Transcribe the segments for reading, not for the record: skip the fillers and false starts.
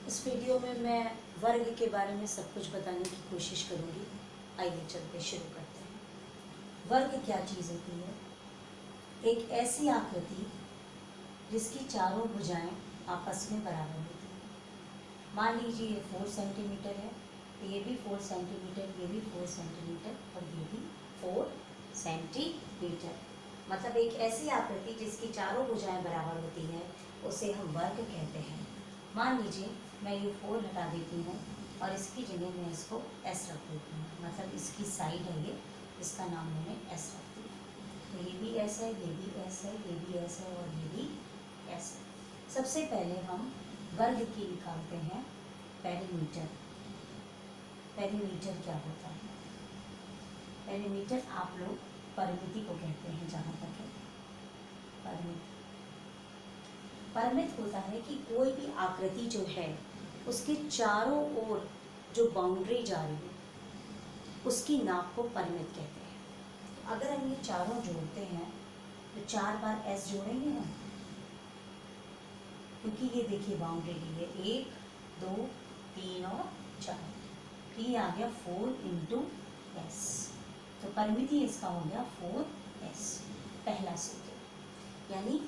इस वीडियो में मैं वर्ग के बारे में सब कुछ बताने की कोशिश करूंगी। आइए चलते शुरू करते हैं। वर्ग क्या चीज़ होती है? एक ऐसी आकृति जिसकी चारों भुजाएं आपस में बराबर होती हैं। मान लीजिए ये 4 सेंटीमीटर है, तो ये भी 4 सेंटीमीटर, ये भी 4 सेंटीमीटर और ये भी 4 सेंटीमीटर। मतलब एक ऐसी आकृति जिसकी चारों भुजाएं बराबर होती है उसे हम वर्ग कहते हैं। मान लीजिए मैं ये 4 हटा देती हूँ और इसकी जगह मैं इसको एस रख देती हूँ, मतलब इसकी साइड है ये, इसका नाम मैंने एस रख दिया। तो ये भी एस है, ये भी एस है, ये भी एस है और ये भी एस है। सबसे पहले हम वर्ग की निकालते हैं पेरीमीटर। पेरीमीटर क्या होता है? पेरीमीटर आप लोग परिमिति को कहते हैं जहाँ तक है। परिमिति परिमित होता है कि कोई भी आकृति जो है उसके चारों ओर जो बाउंड्री जा रही है उसकी नाप को परिमित कहते हैं। अगर हम ये चारों जोड़ते हैं तो 4 बार एस जोड़ेंगे ना, क्योंकि ये देखिए बाउंड्री ली है 1 2 3 और 4, तो ये आ गया 4 इंटू एस, तो परिमिति इसका हो गया 4s। पहला सूत्र यानी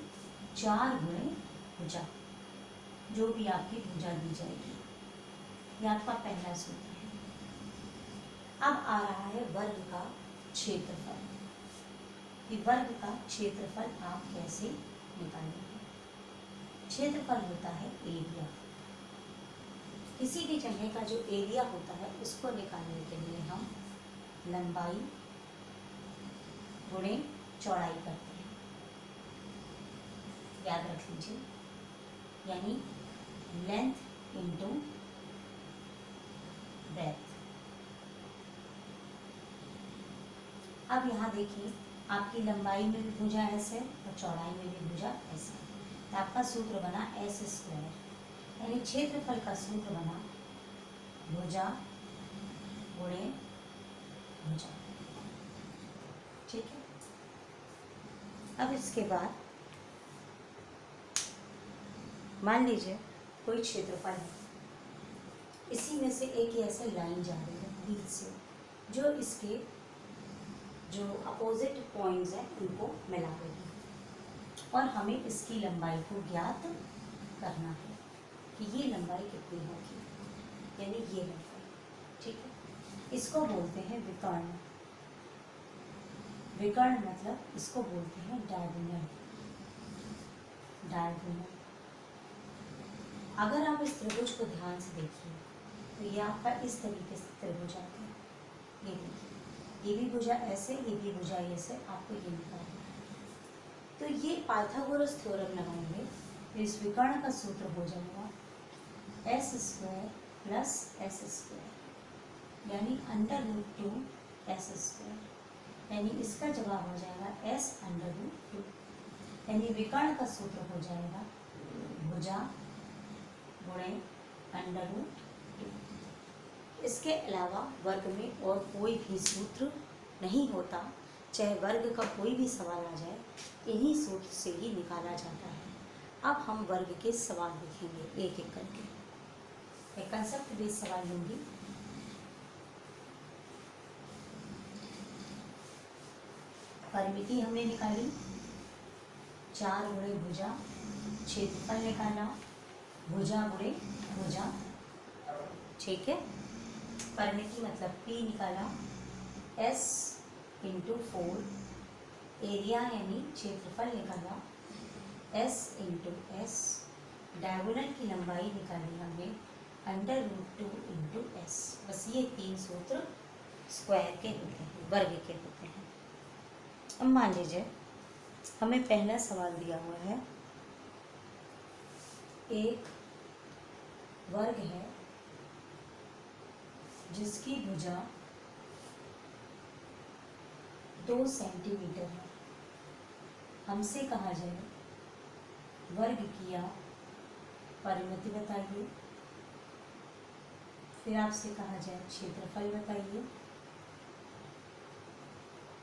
4 गुणे भुजा, जो भी आपकी भुजा दी जाएगी, ये आपका पहला सूत्र है। अब आ रहा है वर्ग का क्षेत्रफल। कि वर्ग का क्षेत्रफल आप कैसे निकालेंगे? क्षेत्रफल होता है एरिया। किसी भी जगह का जो एरिया होता है उसको निकालने के लिए हम लंबाई गुणे चौड़ाई करते हैं, याद रख लीजिए। यानी लेंथ इंटू ब्रेथ। अब यहाँ देखिए आपकी लंबाई में भी भुजा एस है और चौड़ाई में भी भुजा एस है, तो आपका सूत्र बना एस स्क्वायर, यानी क्षेत्रफल का सूत्र बना भुजा गुणे भुजा। ठीक है। अब इसके बाद मान लीजिए कोई क्षेत्रफल है, इसी में से एक ऐसे लाइन जा रही है बीच से, जो इसके जो अपोजिट पॉइंट्स हैं उनको मिला रही है, और हमें इसकी लंबाई को ज्ञात करना है कि ये लंबाई कितनी होगी, यानी ये लंबाई। ठीक है। इसको बोलते हैं विकर्ण। विकर्ण मतलब इसको बोलते हैं डायगोनल। डायगोनल। अगर आप इस त्रिभुज को ध्यान से देखिए तो ये आपका इस तरीके से त्रिभुज आता है। ये देखिए, ये भी भुजा ऐसे, ये भी भुजा ऐसे, आपको ये निकालना है। तो ये पाइथागोरस थ्योरम लगाएंगे तो इस विकर्ण का सूत्र हो जाएगा S square plus S square, यानी √2s², यानी इसका जवाब हो जाएगा s√2, यानी विकर्ण का सूत्र हो जाएगा भुजा गुणे √2। इसके अलावा वर्ग में और कोई भी सूत्र नहीं होता, चाहे वर्ग का कोई भी सवाल आ जाए इन्हीं सूत्र से ही निकाला जाता है। अब हम वर्ग के सवाल देखेंगे एक एक करके। मैं कंसेप्ट बेस्ड सवाल लूंगी। परिमिति हमने निकाली, 4 गुणे भुजा, क्षेत्रफल निकाला, भुजा गुणे भुजा। ठीक है। परिमिति मतलब P निकाला, S इंटू 4, एरिया यानी क्षेत्रफल निकाला, S इंटू एस, डायगोनल की लंबाई निकाली हमने √2 इंटू एस। बस ये 3 सूत्र स्क्वायर के होते हैं, वर्ग के होते हैं। अब मान लीजिए हमें पहला सवाल दिया हुआ है, एक वर्ग है जिसकी भुजा 2 सेंटीमीटर है। हमसे कहा जाए वर्ग किया, परिमिति बताइए, फिर आपसे कहा जाए क्षेत्रफल बताइए,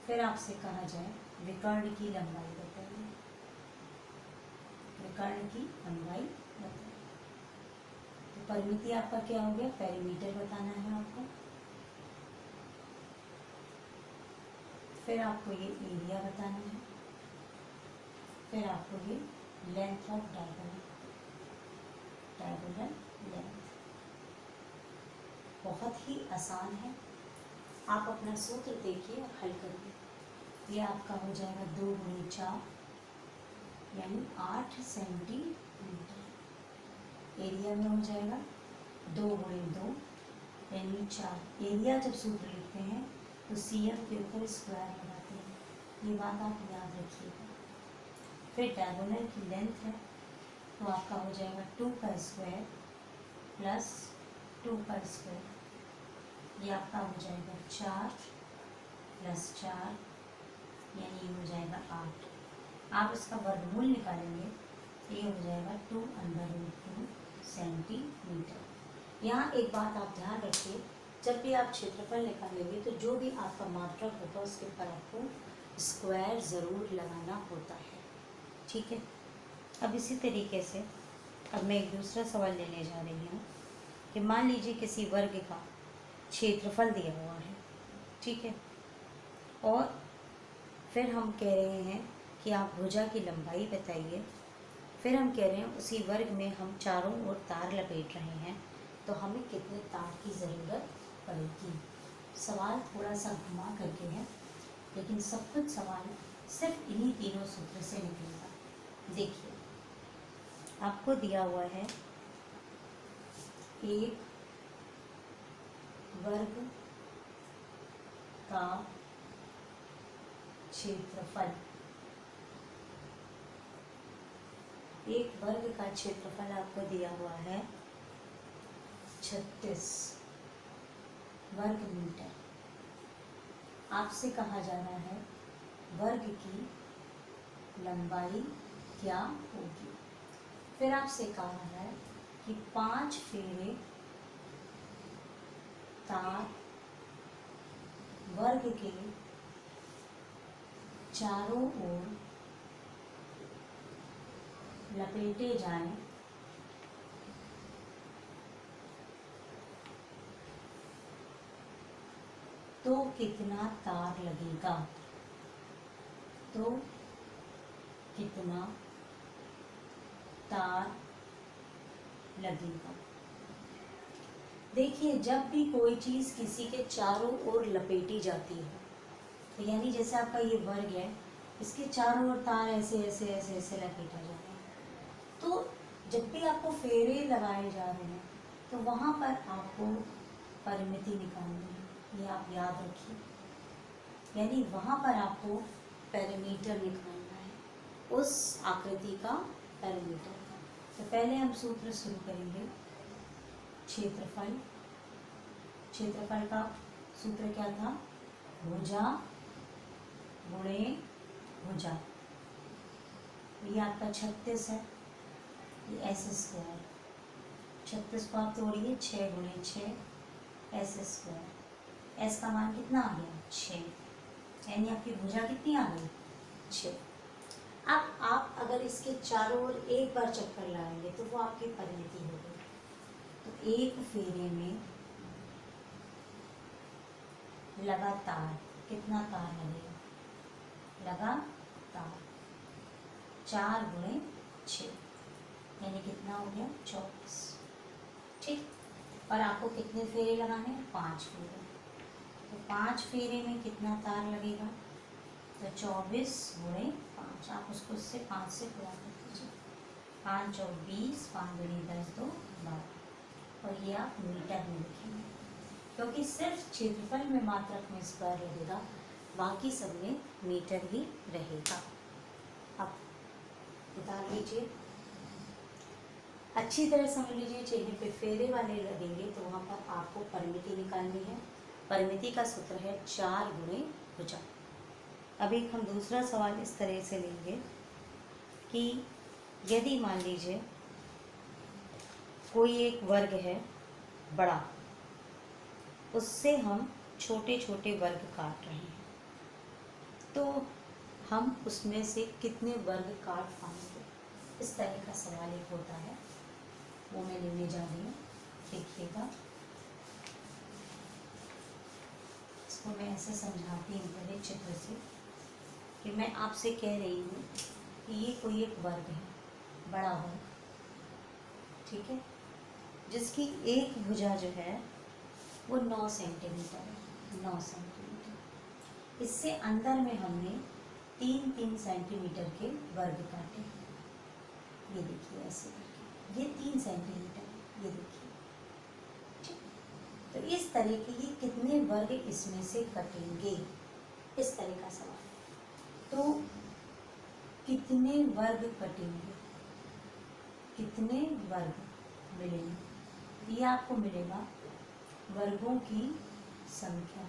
फिर आपसे कहा जाए विकर्ण की लंबाई बताइए। विकर्ण की लंबाई बताइए। तो परिमिति आपका क्या हो गया, पेरीमीटर बताना है आपको। फिर आपको ये एरिया बताना है, फिर आपको ये लेंथ ऑफ डायगोनल लेंथ। बहुत ही आसान है, आप अपना सूत्र देखिए और हल करिए। ये आपका हो जाएगा 2 गुणे 4 यानी 8 सेंटीमीटर। एरिया में हो जाएगा 2 गुणे 2 यानी 4। एरिया जब सूत्र लिखते हैं तो CM के ऊपर स्क्वायर लगाते हैं, ये बात आप याद रखिएगा। फिर डायगोनल की लेंथ है तो आपका हो जाएगा 2 का स्क्वायर प्लस 2 का स्क्वायर, ये आपका हो जाएगा 4 प्लस 4 यानी ये हो जाएगा 8। आप इसका वर्गमूल निकालेंगे तो ये हो जाएगा 2√2 सेंटीमीटर। यहाँ एक बात आप ध्यान रखिए, जब भी आप क्षेत्रफल निकालेंगे तो जो भी आपका मात्रक होगा उसके ऊपर आपको स्क्वायर ज़रूर लगाना होता है, ठीक है। अब इसी तरीके से अब मैं एक दूसरा सवाल लेने जा रही हूँ कि मान लीजिए किसी वर्ग का क्षेत्रफल दिया हुआ है, ठीक है, और फिर हम कह रहे हैं कि आप भुजा की लंबाई बताइए। फिर हम कह रहे हैं उसी वर्ग में हम चारों ओर तार लपेट रहे हैं तो हमें कितने तार की ज़रूरत पड़ेगी। सवाल थोड़ा सा घुमा करके है, लेकिन सब कुछ सवाल सिर्फ इन्हीं तीनों सूत्र से निकलेगा। देखिए आपको दिया हुआ है एक वर्ग का क्षेत्रफल, एक वर्ग का क्षेत्रफल आपको दिया हुआ है 36 वर्ग मीटर। आपसे कहा जा रहा है वर्ग की लंबाई क्या होगी। फिर आपसे कहा है कि 5 फेरे तार वर्ग के चारों ओर लपेटे जाएं तो कितना तार लगेगा, तो कितना तार लगेगा। देखिए जब भी कोई चीज़ किसी के चारों ओर लपेटी जाती है तो यानी जैसे आपका ये वर्ग है, इसके चारों ओर तार ऐसे ऐसे ऐसे ऐसे लपेटा जा रहा है, तो जब भी आपको फेरे लगाए जा रहे हैं तो वहाँ पर आपको परिमिति निकालनी है, ये आप याद रखिए। यानी वहाँ पर आपको पेरीमीटर निकालना है, उस आकृति का पेरीमीटर। तो पहले हम सूत्र शुरू करेंगे। क्षेत्रफल, क्षेत्रफल का सूत्र क्या था, भुजा गुणे भुजा। ये आपका 36 है, ये एस स्क्वायर, 36 को आप तोड़िए 6 गुणे 6 एस स्क्वायर। एस का मान कितना आ गया 6, यानी आपकी भुजा कितनी आ गई 6। अब आप अगर इसके चारों ओर एक बार चक्कर लगाएंगे तो वो आपकी परिमिति हो गई। तो एक फेरे में लगातार कितना तार लगेगा, लगातार 4 गुणे 6 यानी कितना हो गया 24, ठीक। और आपको कितने फेरे लगाने हैं, 5 फेरे। तो 5 फेरे में कितना तार लगेगा, तो 24 गुणे 5, आप उसको उससे 5 से गुणा कर दीजिए। 5 और 20, 5 गुणे 10 2 12, और ये आप मीटर में लिखेंगे क्योंकि सिर्फ क्षेत्रफल में मात्रक में स्क्वायर लगेगा, बाकी सब में मीटर ही रहेगा। अब बता लीजिए, अच्छी तरह समझ लीजिए, चेहरे पे फेरे वाले लगेंगे तो वहाँ पर आपको परिमिति निकालनी है। परिमिति का सूत्र है 4 गुणे भुजा। अब एक हम दूसरा सवाल इस तरह से लेंगे कि यदि मान लीजिए कोई एक वर्ग है बड़ा, उससे हम छोटे छोटे वर्ग काट रहे हैं, तो हम उसमें से कितने वर्ग काट पाएंगे, इस तरह का सवाल एक होता है, वो मैं लेने जा रही हूँ। इसको मैं ऐसे समझाती हूँ पहले चित्र से कि मैं आपसे कह रही हूँ कि ये कोई एक वर्ग है, बड़ा वर्ग, ठीक है, जिसकी एक भुजा जो है वो 9 सेंटीमीटर है, 9 सेंटीमीटर। इससे अंदर में हमने 3-3 सेंटीमीटर के वर्ग काटे। ये देखिए ऐसे करके, ये 3 सेंटीमीटर, ये देखिए, ठीक। तो इस तरह के ये कितने वर्ग इसमें से कटेंगे, इस तरह का सवाल। तो कितने वर्ग कटेंगे, कितने वर्ग मिलेंगे, ये आपको मिलेगा वर्गों की संख्या,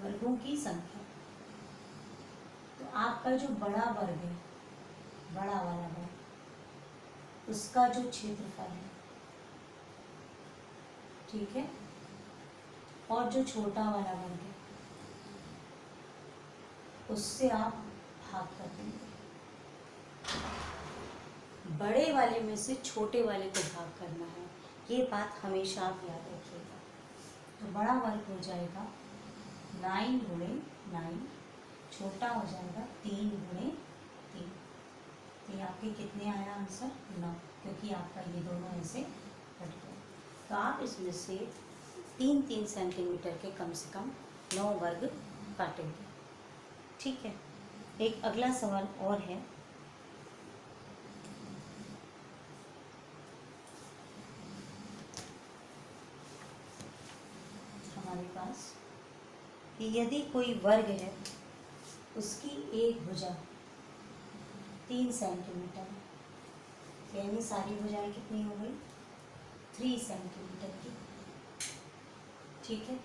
वर्गों की संख्या। तो आपका जो बड़ा वर्ग है, बड़ा वाला वर्ग, उसका जो क्षेत्रफल है, ठीक है, और जो छोटा वाला वर्ग है उससे आप भाग कर देंगे। बड़े वाले में से छोटे वाले को भाग करना है, ये बात हमेशा आप याद रखिएगा। तो बड़ा वर्ग हो जाएगा 9 गुणे 9, छोटा हो जाएगा 3 गुणे 3। तो ये आपके कितने आया आंसर? 9, क्योंकि आपका ये दोनों ऐसे कट गए। तो आप इसमें से 3-3 सेंटीमीटर के कम से कम 9 वर्ग काटेंगे, ठीक है। एक अगला सवाल और है, हमारे पास कि यदि कोई वर्ग है, उसकी एक भुजा 3 सेंटीमीटर, यानी सारी भुजाएं कितनी हो गई? 3 सेंटीमीटर की, ठीक है।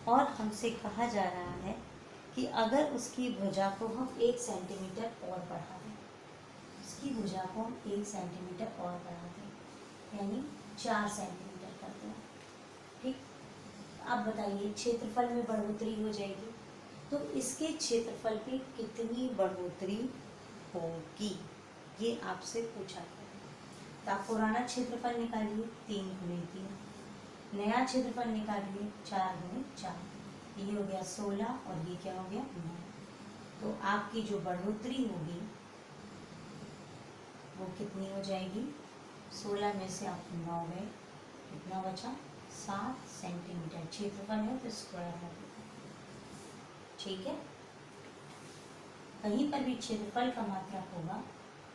और हमसे कहा जा रहा है कि अगर उसकी भुजा को हम 1 सेंटीमीटर और बढ़ा दें, उसकी भुजा को हम 1 सेंटीमीटर और बढ़ा दें, यानी 4 सेंटीमीटर कर दें, ठीक। अब बताइए क्षेत्रफल में बढ़ोतरी हो जाएगी, तो इसके क्षेत्रफल पे कितनी बढ़ोतरी होगी, ये आपसे पूछा गया। तो आप पुराना क्षेत्रफल निकालिए 3 गुणे 3, नया क्षेत्रफल निकालिए 4 गुणे 4, ये हो गया 16 और ये क्या हो गया 9। तो आपकी जो बढ़ोतरी होगी वो कितनी हो जाएगी? 16 में से आप 9 गए, कितना बचा? 7 सेंटीमीटर। क्षेत्रफल है तो स्क्वायर लगेगा, ठीक है। कहीं पर भी क्षेत्रफल का मात्रा होगा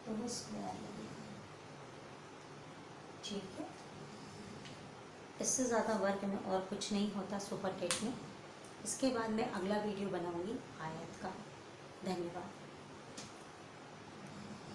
तो वो स्क्वायर लगेगा, ठीक है। इससे ज़्यादा वर्ग में और कुछ नहीं होता सुपर टेट में। इसके बाद मैं अगला वीडियो बनाऊंगी आयत का। धन्यवाद।